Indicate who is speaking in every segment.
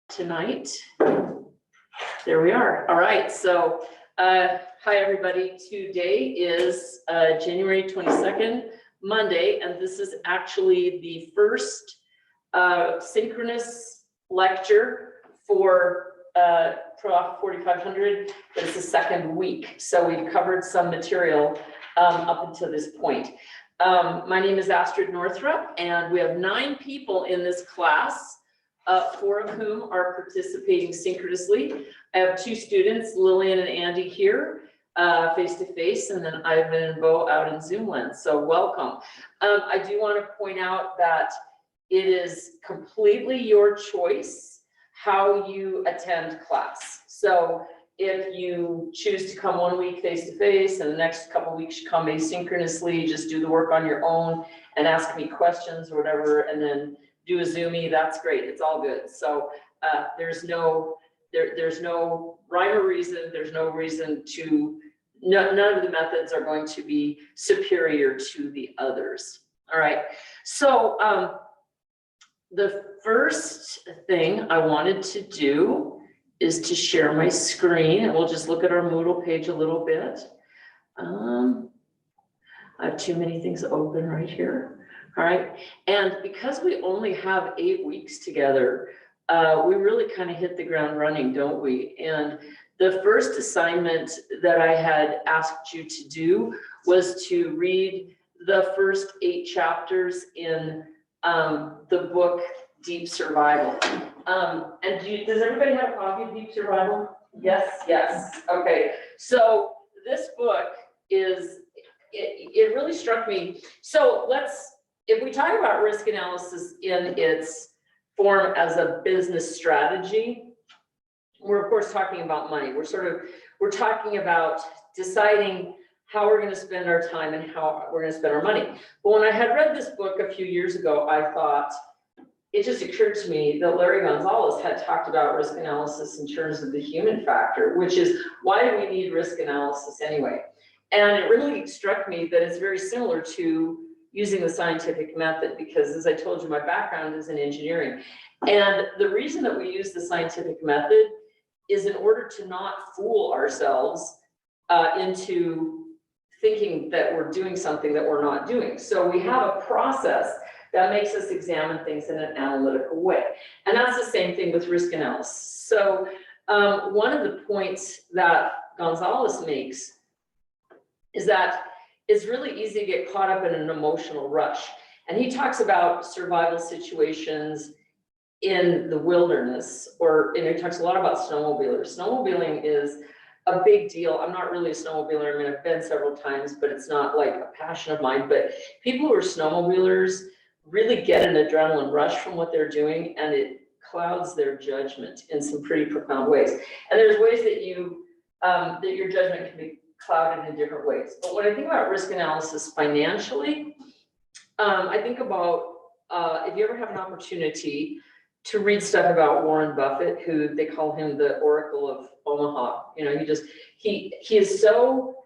Speaker 1: tonight. There we are. All right. So, hi everybody. Today is January 22nd, Monday, and this is actually the first synchronous lecture for PROF 4500, but it's the second week. So we've covered some material up until this point. My name is Astrid Northrup, and we have 9 people in this class. 4 of whom are participating synchronously. I have 2 students, Lillian and Andy, here face-to-face, and then Ivan and Bo out in Zoom lens. So welcome. I do want to point out that it is completely your choice how you attend class. So if you choose to come one week face-to-face and the next couple of weeks you come asynchronously, just do the work on your own and ask me questions or whatever, and then do a Zoomie, that's great, it's all good. So there's no rhyme or reason, there's no reason to, none of the methods are going to be superior to the others. All right, so the first thing I wanted to do is to share my screen, and we'll just look at our Moodle page a little bit. I have too many things open right here. All right, and because we only have 8 weeks together, we really kind of hit the ground running, don't we? And the first assignment that I had asked you to do was to read the first 8 chapters in the book Deep Survival. And does everybody have a copy of Deep Survival? Yes, yes. Okay, so this book is, it really struck me. So if we talk about risk analysis in its form as a business strategy, we're of course talking about money. We're talking about deciding how we're going to spend our time and how we're going to spend our money. But when I had read this book a few years ago, I thought, it just occurred to me that Larry Gonzalez had talked about risk analysis in terms of the human factor, which is, why do we need risk analysis anyway? And it really struck me that it's very similar to using the scientific method, because as I told you, my background is in engineering. And the reason that we use the scientific method is in order to not fool ourselves into thinking that we're doing something that we're not doing. So we have a process that makes us examine things in an analytical way. And that's the same thing with risk analysis. So one of the points that Gonzalez makes is that it's really easy to get caught up in an emotional rush. And he talks about survival situations in the wilderness, and he talks a lot about snowmobilers. Snowmobiling is a big deal. I'm not really a snowmobiler. I mean, I've been several times, but it's not like a passion of mine. But people who are snowmobilers really get an adrenaline rush from what they're doing, and it clouds their judgment in some pretty profound ways. And there's ways that that your judgment can be clouded in different ways. But when I think about risk analysis financially, I think about if you ever have an opportunity to read stuff about Warren Buffett, who they call him the Oracle of Omaha. You know, he is so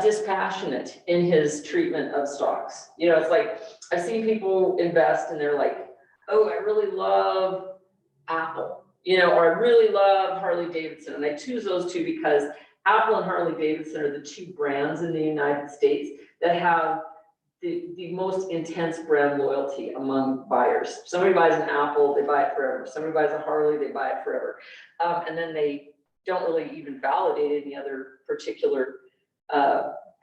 Speaker 1: dispassionate in his treatment of stocks. You know, it's like, I've seen people invest and they're like, oh, I really love Apple, you know, or I really love Harley Davidson. And I choose those two because Apple and Harley Davidson are the 2 brands in the United States that have the most intense brand loyalty among buyers. If somebody buys an Apple, they buy it forever. If somebody buys a Harley, they buy it forever. And then they don't really even validate any other particular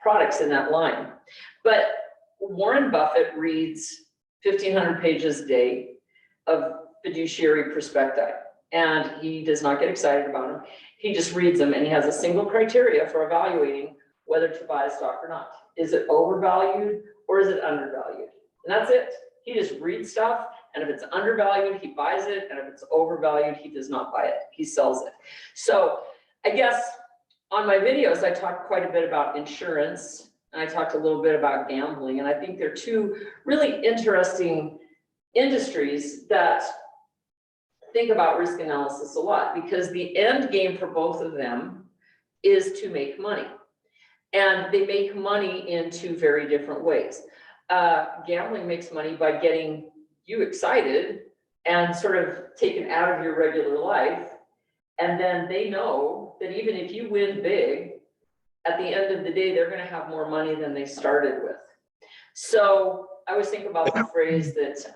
Speaker 1: products in that line. But Warren Buffett reads 1,500 pages a day of fiduciary prospecti, and he does not get excited about them. He just reads them, and he has a single criteria for evaluating whether to buy a stock or not. Is it overvalued or is it undervalued? And that's it. He just reads stuff, and if it's undervalued, he buys it, and if it's overvalued, he does not buy it. He sells it. So I guess on my videos, I talk quite a bit about insurance, and I talked a little bit about gambling, and I think they're 2 really interesting industries that think about risk analysis a lot, because the end game for both of them is to make money. And they make money in 2 very different ways. Gambling makes money by getting you excited and sort of taken out of your regular life. And then they know that even if you win big, at the end of the day, they're going to have more money than they started with. So I always think about the phrase that,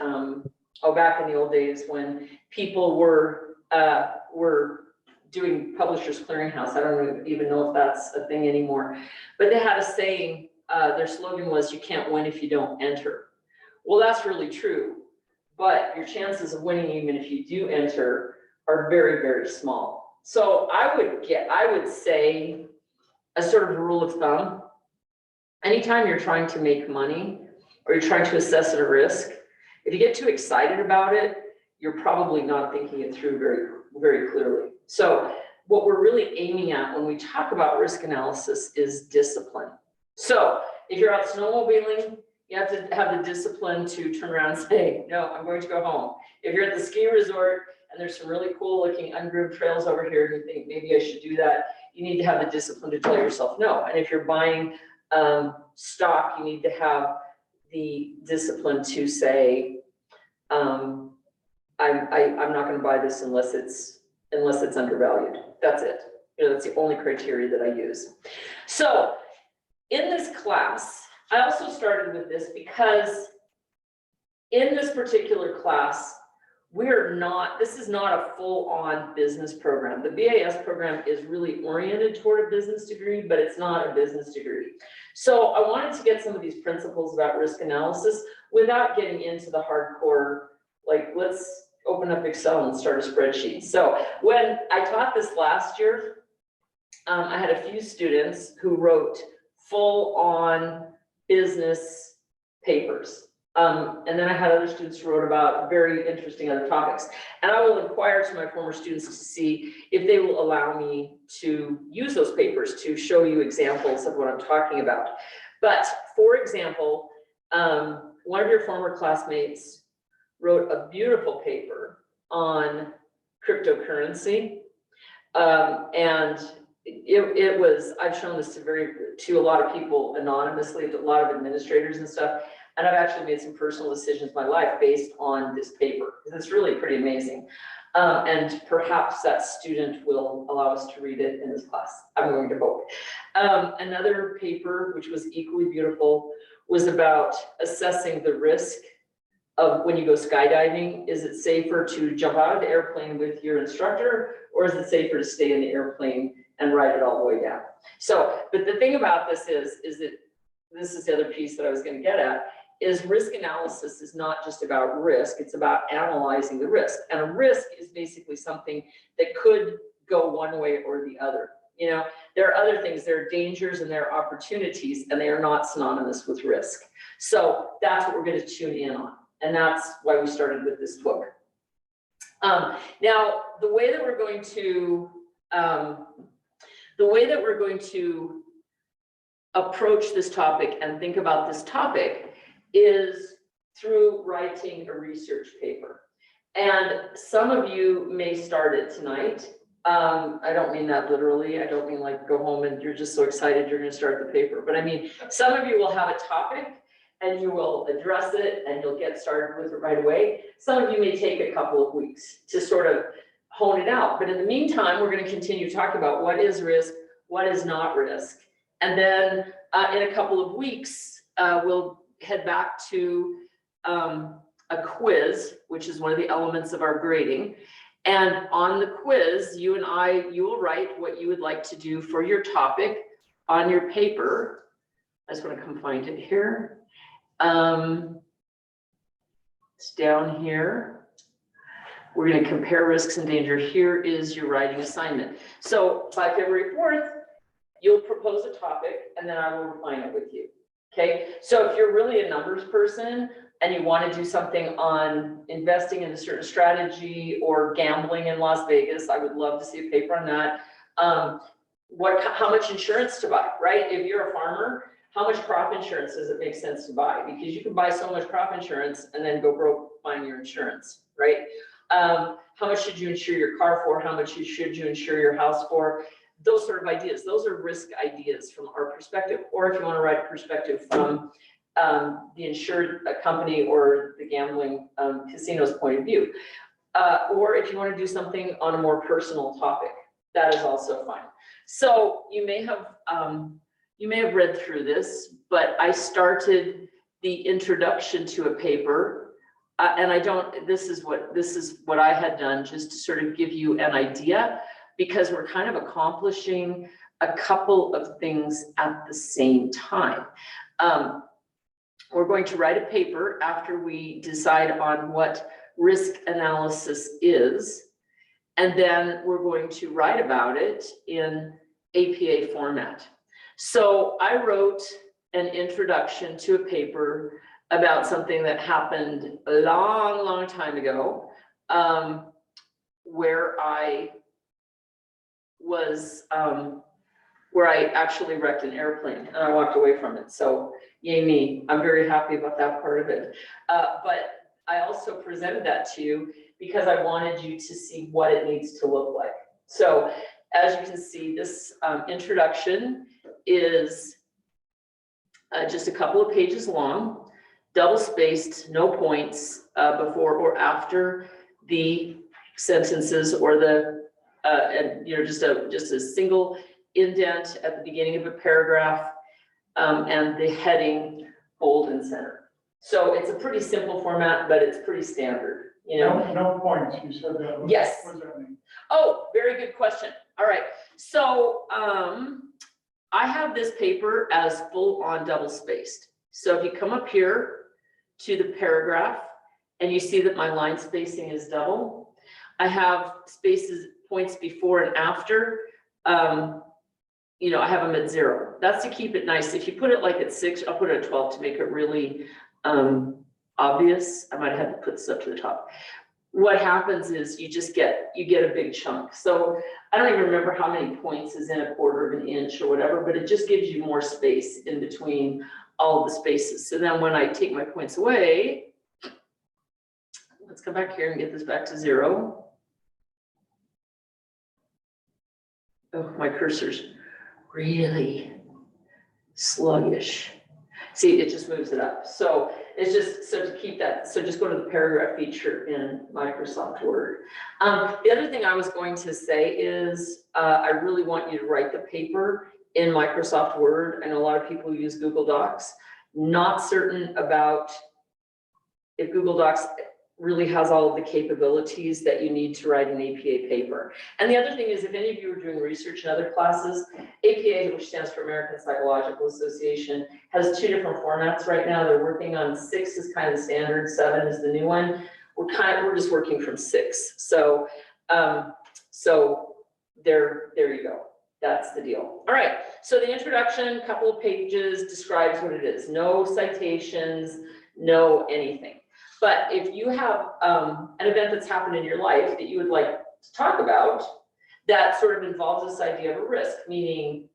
Speaker 1: back in the old days when people were doing Publishers Clearinghouse. I don't even know if that's a thing anymore, but they had a saying, their slogan was, "You can't win if you don't enter." Well, that's really true, but your chances of winning, even if you do enter, are very, very small. So I would say, as sort of a rule of thumb, anytime you're trying to make money or you're trying to assess a risk, if you get too excited about it, you're probably not thinking it through very, very clearly. So what we're really aiming at when we talk about risk analysis is discipline. So if you're out snowmobiling, you have to have the discipline to turn around and say, no, I'm going to go home. If you're at the ski resort and there's some really cool looking ungroomed trails over here and you think maybe I should do that, you need to have the discipline to tell yourself no. And if you're buying stock, you need to have the discipline to say, I'm not going to buy this unless it's undervalued. That's it. That's the only criteria that I use. So in this class, I also started with this because in this particular class, this is not a full-on business program. The BAS program is really oriented toward a business degree, but it's not a business degree. So I wanted to get some of these principles about risk analysis without getting into the hardcore, like, let's open up Excel and start a spreadsheet. So when I taught this last year, I had a few students who wrote full-on business papers. And then I had other students who wrote about very interesting other topics. And I will inquire to my former students to see if they will allow me to use those papers to show you examples of what I'm talking about. But for example, one of your former classmates wrote a beautiful paper on cryptocurrency. And it was, I've shown this to a lot of people anonymously, to a lot of administrators and stuff. And I've actually made some personal decisions in my life based on this paper. It's really pretty amazing. And perhaps that student will allow us to read it in this class. I'm going to hope. Another paper, which was equally beautiful, was about assessing the risk of when you go skydiving. Is it safer to jump out of the airplane with your instructor, or is it safer to stay in the airplane and ride it all the way down? So, but the thing about this is that this is the other piece that I was going to get at, is risk analysis is not just about risk, it's about analyzing the risk. And a risk is basically something that could go one way or the other. You know, there are other things, there are dangers and there are opportunities, and they are not synonymous with risk. So that's what we're going to tune in on. And that's why we started with this book. Now, the way that we're going to approach this topic and think about this topic is through writing a research paper. And some of you may start it tonight. I don't mean that literally. I don't mean like go home and you're just so excited you're going to start the paper. But I mean, some of you will have a topic and you will address it and you'll get started with it right away. Some of you may take a couple of weeks to sort of hone it out. But in the meantime, we're going to continue talking about what is risk, what is not risk. And then in a couple of weeks, we'll head back to a quiz, which is one of the elements of our grading. And on the quiz, you will write what you would like to do for your topic on your paper. I just want to come find it here. It's down here. We're going to compare risks and danger. Here is your writing assignment. So by February 4th, you'll propose a topic and then I will refine it with you. Okay, so if you're really a numbers person and you want to do something on investing in a certain strategy or gambling in Las Vegas, I would love to see a paper on that. How much insurance to buy, right? If you're a farmer, how much crop insurance does it make sense to buy? Because you can buy so much crop insurance and then go broke buying your insurance, right? How much should you insure your car for? How much should you insure your house for? Those sort of ideas. Those are risk ideas from our perspective. Or if you want to write a perspective from the insured company or the gambling casino's point of view. Or if you want to do something on a more personal topic, that is also fine. So you may have read through this, but I started the introduction to a paper, and this is what I had done just to sort of give you an idea, because we're kind of accomplishing a couple of things at the same time. We're going to write a paper after we decide on what risk analysis is, and then we're going to write about it in APA format. So I wrote an introduction to a paper about something that happened a long, long time ago, where I actually wrecked an airplane and I walked away from it. So yay me, I'm very happy about that part of it. But I also presented that to you because I wanted you to see what it needs to look like. So as you can see, this introduction is just a couple of pages long, double spaced, no points before or after the sentences, or the and just a single indent at the beginning of a paragraph, and the heading bold and center. So it's a pretty simple format, but it's pretty standard, you know.
Speaker 2: No points, you said that.
Speaker 1: Yes.
Speaker 2: What does that mean?
Speaker 1: Oh, very good question. All right. So I have this paper as full on double spaced. So if you come up here to the paragraph and you see that my line spacing is double, I have points before and after. I have them at 0. That's to keep it nice. If you put it like at 6, I'll put it at 12 to make it really obvious. I might have had to put this up to the top. What happens is you get a big chunk. So I don't even remember how many points is in a quarter of an inch or whatever, but it just gives you more space in between all of the spaces. So then when I take my points away, let's come back here and get this back to 0. Oh, my cursor's really sluggish. See, it just moves it up. So it's just, so to keep that, so just go to the paragraph feature in Microsoft Word. The other thing I was going to say is I really want you to write the paper in Microsoft Word. I know a lot of people use Google Docs. Not certain about if Google Docs really has all of the capabilities that you need to write an APA paper. And the other thing is, if any of you are doing research in other classes, APA, which stands for American Psychological Association, has 2 different formats right now. They're working on 6 is kind of the standard, 7 is the new one. We're just working from 6. So there you go. That's the deal. All right, so the introduction, couple of pages, describes what it is. No citations, no anything. But if you have an event that's happened in your life that you would like to talk about, that sort of involves this idea of a risk, meaning,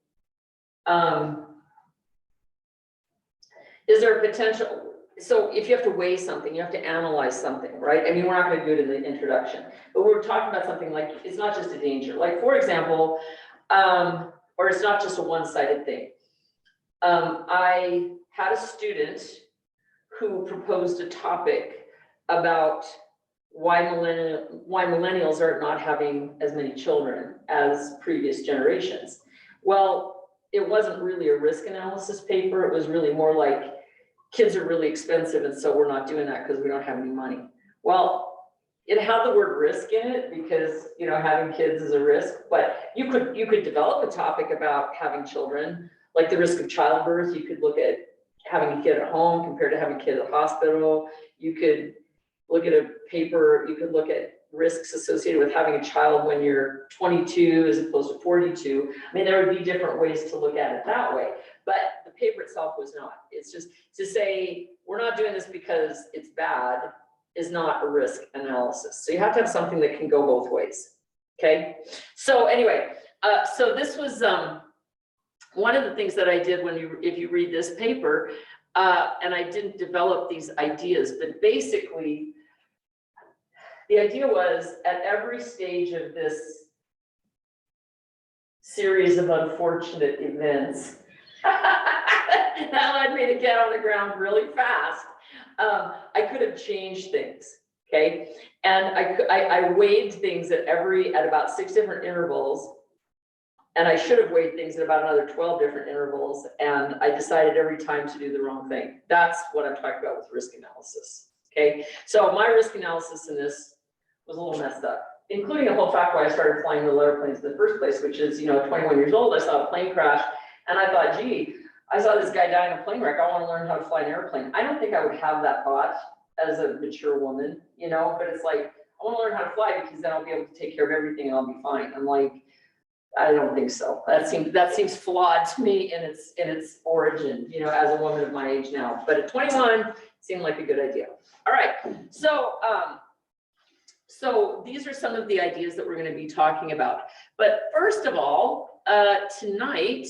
Speaker 1: is there a potential? So if you have to weigh something, you have to analyze something, right? I mean, we're not going to do it in the introduction, but we're talking about something like, it's not just a danger. Like, for example, or it's not just a one-sided thing. I had a student who proposed a topic about why millennials are not having as many children as previous generations. Well, it wasn't really a risk analysis paper. It was really more like, kids are really expensive, and so we're not doing that because we don't have any money. Well, it had the word risk in it because, having kids is a risk, but you could develop a topic about having children, like the risk of childbirth. You could look at having a kid at home compared to having a kid at the hospital. You could look at a paper, you could look at risks associated with having a child when you're 22 as opposed to 42. I mean, there would be different ways to look at it that way, but the paper itself was not. It's just to say, we're not doing this because it's bad is not a risk analysis. So you have to have something that can go both ways, okay? So anyway, so this was one of the things that I did if you read this paper, and I didn't develop these ideas, but basically the idea was at every stage of this series of unfortunate events, that led me to get on the ground really fast. I could have changed things, okay? And I weighed things at about 6 different intervals. And I should have weighed things at about another 12 different intervals. And I decided every time to do the wrong thing. That's what I'm talking about with risk analysis, okay? So my risk analysis in this was a little messed up, including the whole fact why I started flying little airplanes in the first place, which is, 21 years old, I saw a plane crash. And I thought, gee, I saw this guy die in a plane wreck. I want to learn how to fly an airplane. I don't think I would have that thought as a mature woman, but it's like, I want to learn how to fly because then I'll be able to take care of everything and I'll be fine. I'm like, I don't think so. That seems flawed to me in its origin, as a woman of my age now. But at 21, it seemed like a good idea. All right. So these are some of the ideas that we're going to be talking about. But first of all, tonight,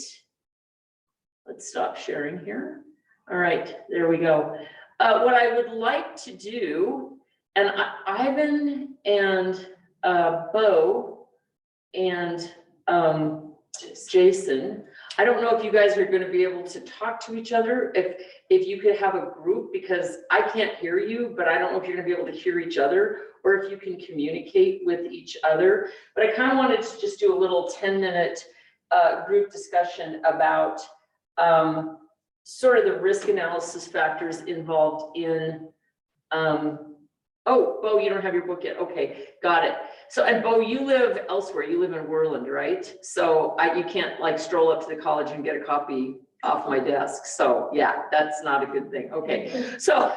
Speaker 1: let's stop sharing here. All right, there we go. What I would like to do, and Ivan and Bo and Jason, I don't know if you guys are going to be able to talk to each other, if you could have a group, because I can't hear you, but I don't know if you're going to be able to hear each other or if you can communicate with each other. But I kind of wanted to just do a little 10-minute group discussion about sort of the risk analysis factors involved in, oh, Bo, you don't have your book yet. Okay, got it. So, and Bo, you live elsewhere. You live in Worland, right? So you can't like stroll up to the college and get a copy off my desk. So yeah, that's not a good thing. Okay, so,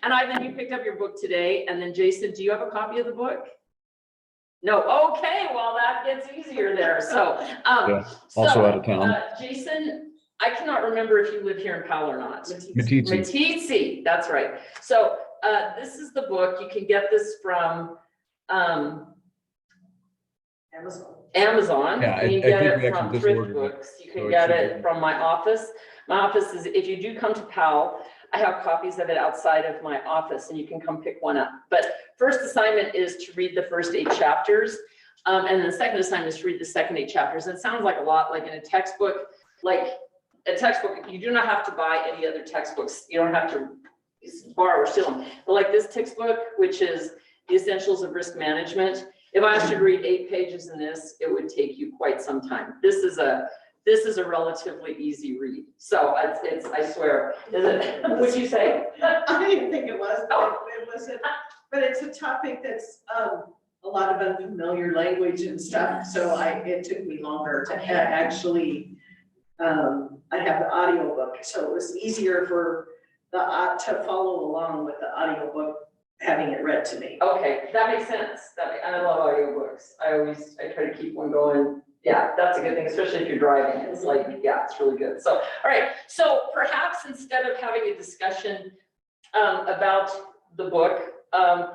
Speaker 1: and Ivan, you picked up your book today. And then Jason, do you have a copy of the book? No, okay, well, that gets easier there. So,
Speaker 2: yeah, also out of town.
Speaker 1: Jason, I cannot remember if you live here in Powell or not.
Speaker 2: Meeteetse.
Speaker 1: That's right. So this is the book. You can get this from Amazon.
Speaker 2: Yeah,
Speaker 1: you can get it from Thrift Books. You can get it from my office. My office is, if you do come to Powell, I have copies of it outside of my office and you can come pick one up. But first assignment is to read the first 8 chapters. And then the second assignment is to read the second 8 chapters. It sounds like a lot like in a textbook. Like a textbook, you do not have to buy any other textbooks. You don't have to borrow or steal them. But like this textbook, which is The Essentials of Risk Management, if I asked you to read 8 pages in this, it would take you quite some time. This is a relatively easy read. So it's I swear. Is it? Would you say?
Speaker 3: I didn't think it was. It wasn't. But it's a topic that's a lot of unfamiliar language and stuff. So it took me longer to actually. I have the audio book, so it was easier for to follow along with the audio book, having it read to me.
Speaker 1: Okay, that makes sense. I love audiobooks. I try to keep one going. Yeah, that's a good thing, especially if you're driving. It's like, yeah, it's really good. So, all right. So perhaps instead of having a discussion about the book,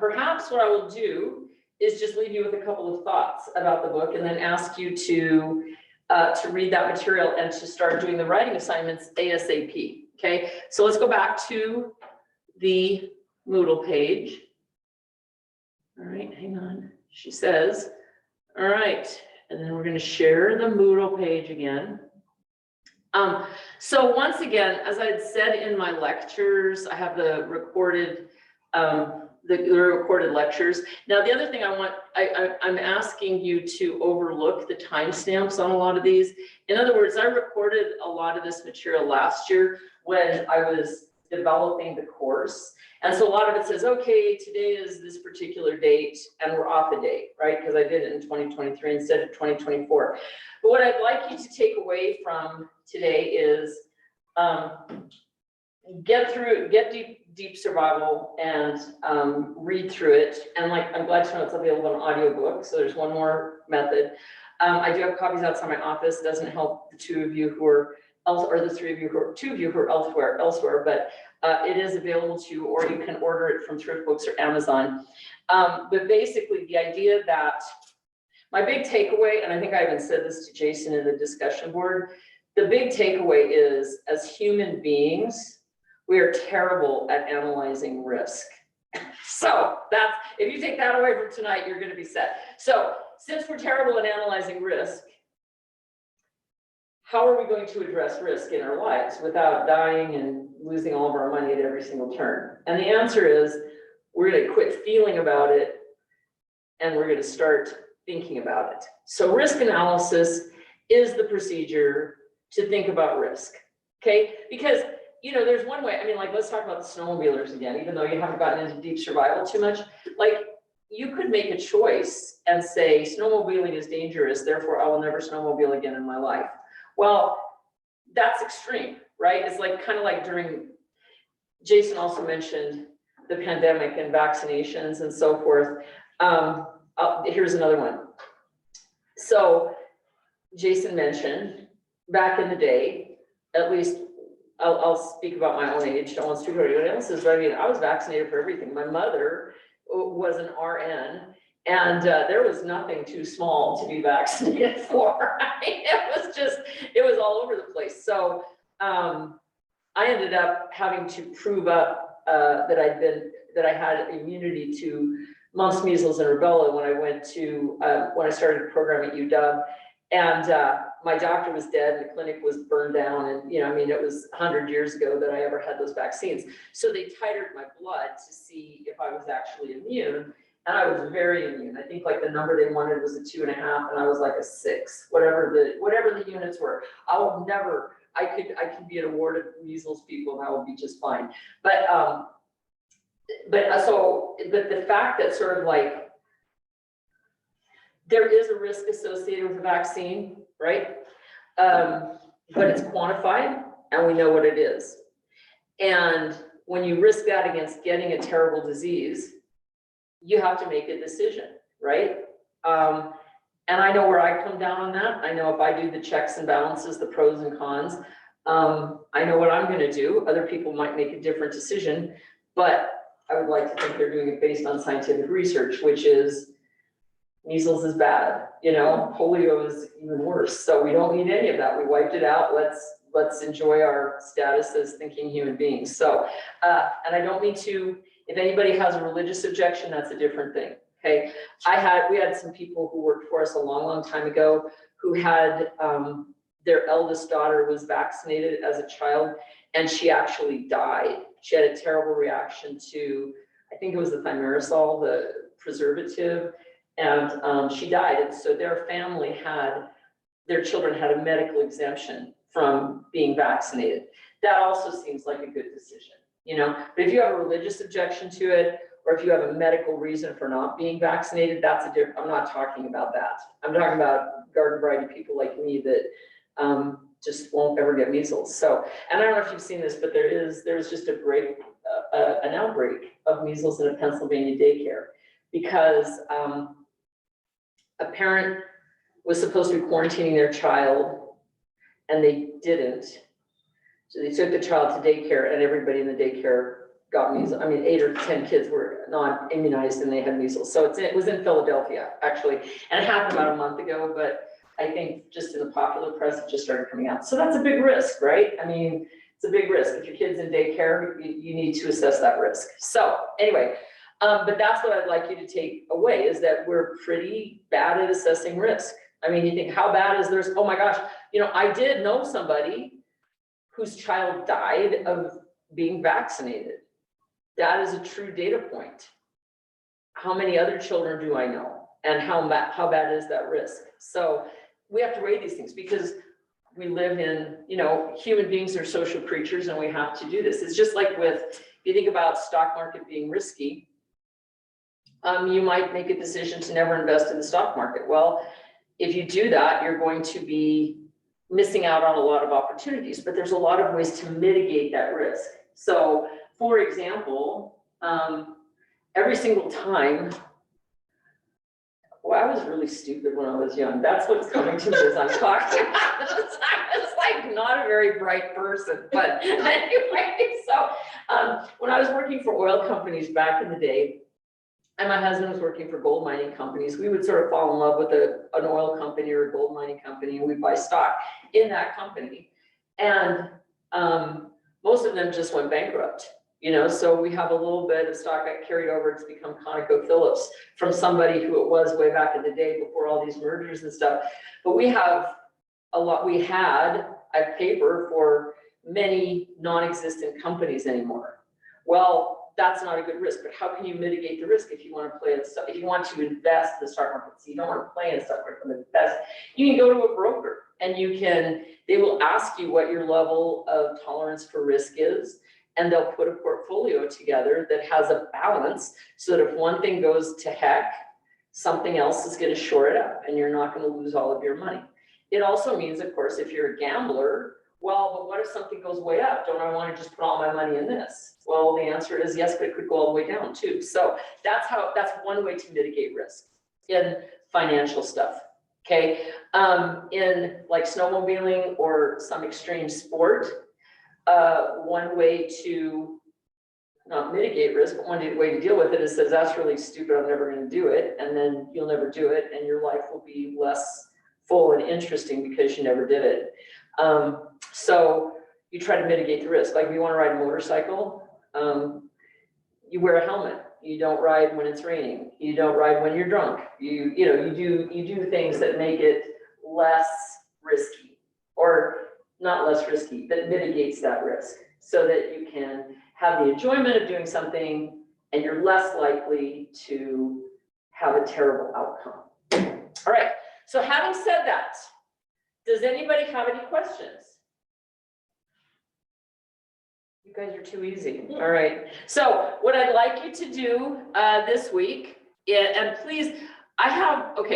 Speaker 1: perhaps what I will do is just leave you with a couple of thoughts about the book and then ask you to read that material and to start doing the writing assignments ASAP. Okay, so let's go back to the Moodle page. All right, hang on. She says, all right, and then we're going to share the Moodle page again. So once again, as I had said in my lectures, I have the recorded recorded lectures. Now, the other thing I'm asking you to overlook the timestamps on a lot of these. In other words, I recorded a lot of this material last year when I was developing the course. And so a lot of it says, okay, today is this particular date and we're off a date, right? Because I did it in 2023 instead of 2024. But what I'd like you to take away from today is get deep survival and read through it. And like, I'm glad to know it's available in audiobook. So there's one more method. I do have copies outside my office. It doesn't help the 2 of you who are, or the 3 of you who are, 2 of you who are elsewhere, but it is available to you, or you can order it from Thrift Books or Amazon. But basically the idea that my big takeaway, and I think I even said this to Jason in the discussion board, the big takeaway is, as human beings, we are terrible at analyzing risk. So that's, if you take that away from tonight, you're going to be set. So since we're terrible at analyzing risk, how are we going to address risk in our lives without dying and losing all of our money at every single turn? And the answer is, we're going to quit feeling about it and we're going to start thinking about it. So risk analysis is the procedure to think about risk, okay? Because, you know, there's one way, I mean, like, let's talk about the snowmobilers again, even though you haven't gotten into deep survival too much. Like, you could make a choice and say, snowmobiling is dangerous, therefore I will never snowmobile again in my life. Well, that's extreme, right? It's like, kind of like during, Jason also mentioned the pandemic and vaccinations and so forth. Here's another one. So Jason mentioned back in the day, at least I'll speak about my own age. I won't speak about anyone else's, but I mean, I was vaccinated for everything. My mother was an RN, and there was nothing too small to be vaccinated for. It was all over the place. So I ended up having to prove up that I had immunity to mumps, measles, and rubella when I started a program at UW. And my doctor was dead, and the clinic was burned down, and I mean, it was 100 years ago that I ever had those vaccines. So they titered my blood to see if I was actually immune, and I was very immune. I think like the number they wanted was a 2.5, and I was like a 6, whatever the units were. I could be at a ward of measles people, and I would be just fine. But the fact that sort of like, there is a risk associated with a vaccine, right? But it's quantified and we know what it is. And when you risk that against getting a terrible disease, you have to make a decision, right? And I know where I come down on that. I know if I do the checks and balances, the pros and cons, I know what I'm gonna do. Other people might make a different decision, but I would like to think they're doing it based on scientific research, which is, measles is bad, polio is even worse. So we don't need any of that. We wiped it out. Let's enjoy our status as thinking human beings. So, and I don't mean to, if anybody has a religious objection, that's a different thing, okay? We had some people who worked for us a long, long time ago who had, their eldest daughter was vaccinated as a child, and she actually died. She had a terrible reaction to, I think it was the thimerosal, the preservative, and she died. And so their children had a medical exemption from being vaccinated. That also seems like a good decision, But if you have a religious objection to it, or if you have a medical reason for not being vaccinated, that's a different, I'm not talking about that. I'm talking about garden variety people like me that just won't ever get measles. So, and I don't know if you've seen this, but there's just an outbreak of measles in a Pennsylvania daycare because a parent was supposed to be quarantining their child and they didn't. So they took the child to daycare and everybody in the daycare got measles. I mean, 8 or 10 kids were not immunized and they had measles. So it was in Philadelphia, actually. And it happened about a month ago, but I think just in the popular press, it just started coming out. So that's a big risk, right? I mean, it's a big risk. If your kid's in daycare, you need to assess that risk. So anyway, but that's what I'd like you to take away, is that we're pretty bad at assessing risk. I mean, you think, how bad is this? Oh my gosh, I did know somebody whose child died of being vaccinated. That is a true data point. How many other children do I know? And how bad is that risk? So we have to weigh these things because we live in, human beings are social creatures and we have to do this. It's just like if you think about stock market being risky, you might make a decision to never invest in the stock market. Well, if you do that, you're going to be missing out on a lot of opportunities, but there's a lot of ways to mitigate that risk. So for example, every single time, well, I was really stupid when I was young. That's what's coming to me as I'm talking about this. I was like not a very bright person, but anyway, so when I was working for oil companies back in the day, and my husband was working for gold mining companies, we would sort of fall in love with an oil company or a gold mining company, and we'd buy stock in that company. And most of them just went bankrupt, so we have a little bit of stock that carried over. It's become ConocoPhillips from somebody who it was way back in the day before all these mergers and stuff. But we have we had a paper for many non-existent companies anymore. Well, that's not a good risk, but how can you mitigate the risk if you want to play in stuff, if you want to invest in the stock market? So you don't want to play in stock market, but invest. You can go to a broker and they will ask you what your level of tolerance for risk is, and they'll put a portfolio together that has a balance so that if one thing goes to heck, something else is going to shore it up and you're not going to lose all of your money. It also means, of course, if you're a gambler, well, but what if something goes way up? Don't I want to just put all my money in this? Well, the answer is yes, but it could go all the way down too. So that's one way to mitigate risk in financial stuff. Okay, in like snowmobiling or some extreme sport, one way to not mitigate risk, but one way to deal with it is says that's really stupid, I'm never going to do it, and then you'll never do it, and your life will be less full and interesting because you never did it. So you try to mitigate the risk. Like if you want to ride a motorcycle, you wear a helmet. You don't ride when it's raining. You don't ride when you're drunk. You do things that make it less risky, or not less risky, that mitigates that risk so that you can have the enjoyment of doing something and you're less likely to have a terrible outcome. All right, so having said that, does anybody have any questions? You guys are too easy. All right. So what I'd like you to do this week, and please,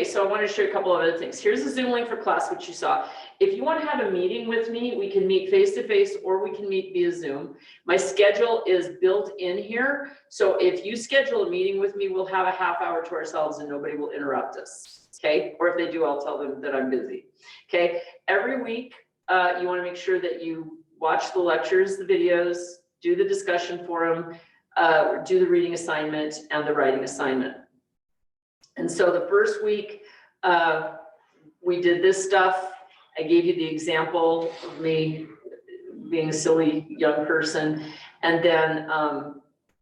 Speaker 1: so I want to show you a couple of other things. Here's a Zoom link for class, which you saw. If you want to have a meeting with me, we can meet face-to-face or we can meet via Zoom. My schedule is built in here. So if you schedule a meeting with me, we'll have a half hour to ourselves and nobody will interrupt us. Okay. Or if they do, I'll tell them that I'm busy. Okay. Every week, you want to make sure that you watch the lectures, the videos, do the discussion forum, do the reading assignment and the writing assignment. And so the first week, we did this stuff. I gave you the example of me being a silly young person. And then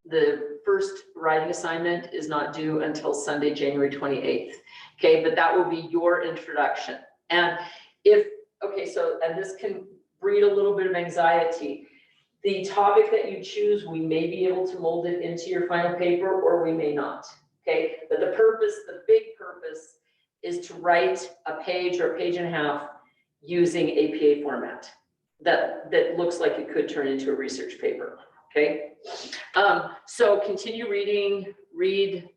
Speaker 1: the first writing assignment is not due until Sunday, January 28th. Okay, but that will be your introduction. And and this can breed a little bit of anxiety. The topic that you choose, we may be able to mold it into your final paper or we may not. Okay, but the big purpose is to write a page or a page and a half using APA format that looks like it could turn into a research paper. Okay, so continue reading, read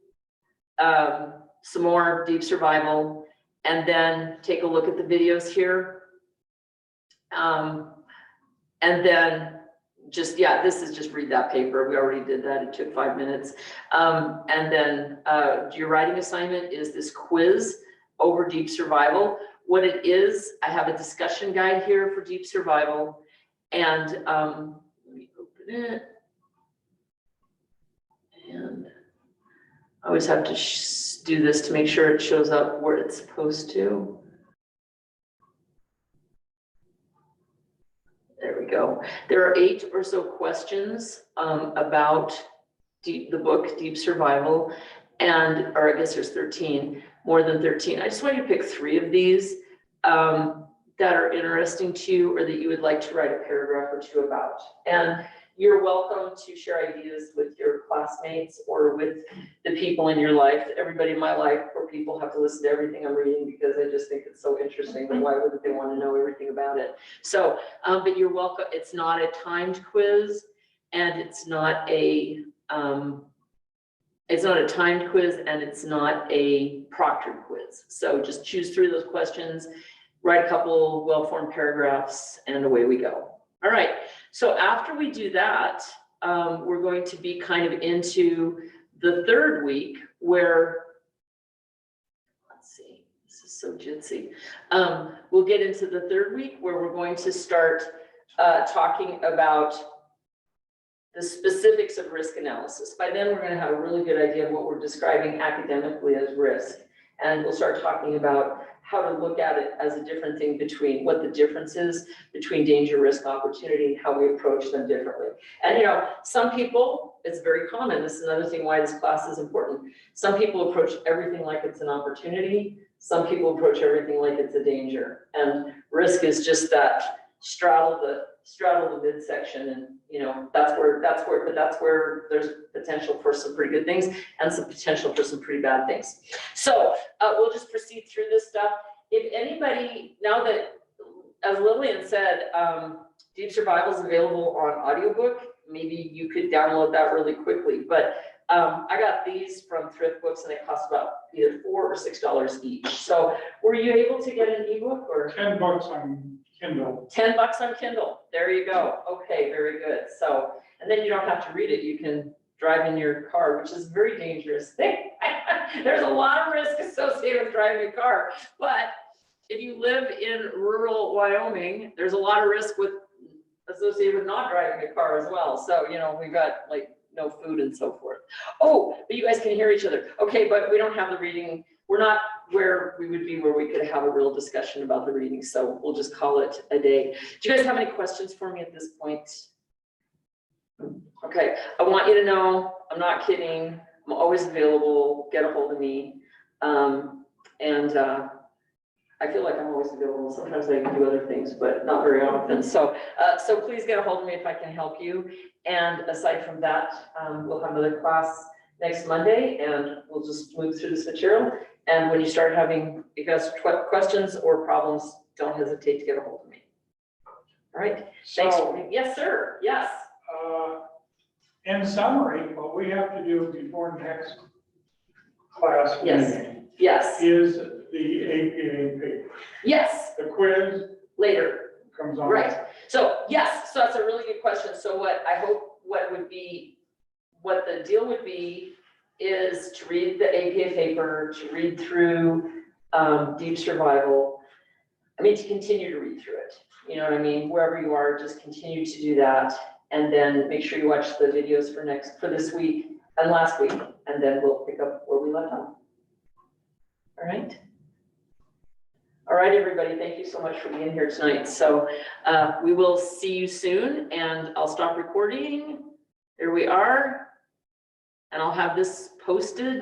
Speaker 1: some more deep survival, and then take a look at the videos here. And then this is just read that paper. We already did that. It took 5 minutes. And then your writing assignment is this quiz over deep survival. What it is, I have a discussion guide here for deep survival. And let me open it. And I always have to do this to make sure it shows up where it's supposed to. There we go. There are 8 or so questions about the book Deep Survival, or I guess there's 13, more than 13. I just want you to pick 3 of these that are interesting to you or that you would like to write a paragraph or 2 about. And you're welcome to share ideas with your classmates or with the people in your life. Everybody in my life, poor people, have to listen to everything I'm reading because I just think it's so interesting. But why wouldn't they want to know everything about it? So, but you're welcome. It's not a timed quiz, and it's not a timed quiz, and it's not a proctored quiz. So just choose 3 of those questions, write a couple well-formed paragraphs, and away we go. All right, so after we do that, we're going to be kind of into the 3rd week where, let's see, this is so jitsy. We'll get into the 3rd week where we're going to start talking about the specifics of risk analysis. By then, we're going to have a really good idea of what we're describing academically as risk. And we'll start talking about how to look at it as a different thing between what the difference is between danger, risk, opportunity, how we approach them differently. And you know, some people, it's very common, this is another thing why this class is important. Some people approach everything like it's an opportunity. Some people approach everything like it's a danger. And risk is just that straddle the midsection, and you know, that's where there's potential for some pretty good things and some potential for some pretty bad things. So we'll just proceed through this stuff. If anybody, now that, as Lillian said, Deep Survival is available on audiobook, maybe you could download that really quickly. But I got these from Thrift Books and they cost about either $4 or $6 each. So were you able to get an ebook or?
Speaker 4: $10 on Kindle.
Speaker 1: $10 on Kindle. There you go. Okay, very good. So, and then you don't have to read it. You can drive in your car, which is a very dangerous thing. There's a lot of risk associated with driving a car. But if you live in rural Wyoming, there's a lot of risk associated with not driving a car as well. So, you know, we've got like no food and so forth. Oh, but you guys can hear each other. Okay, but we don't have the reading. We're not where we would be where we could have a real discussion about the reading. So we'll just call it a day. Do you guys have any questions for me at this point? Okay, I want you to know, I'm not kidding. I'm always available. Get a hold of me. I feel like I'm always available. Sometimes I do other things, but not very often. So, so please get a hold of me if I can help you. And aside from that, we'll have another class next Monday, and we'll just move through this material. And when you start having, if you guys questions or problems, don't hesitate to get a hold of me. All right. Thanks.
Speaker 4: So,
Speaker 1: Yes, sir. Yes.
Speaker 4: in summary, what we have to do before next class
Speaker 1: Yes.
Speaker 4: meeting
Speaker 1: Yes.
Speaker 4: is the APA paper.
Speaker 1: Yes.
Speaker 4: The quiz
Speaker 1: Later.
Speaker 4: comes on.
Speaker 1: Right. So yes, so that's a really good question. So what I hope what the deal would be is to read the APA paper, to read through Deep Survival. I mean, to continue to read through it. You know what I mean? Wherever you are, just continue to do that. And then make sure you watch the videos for this week and last week. And then we'll pick up where we left off. All right. All right, everybody, thank you so much for being here tonight. So we will see you soon, and I'll stop recording. There we are. And I'll have this posted.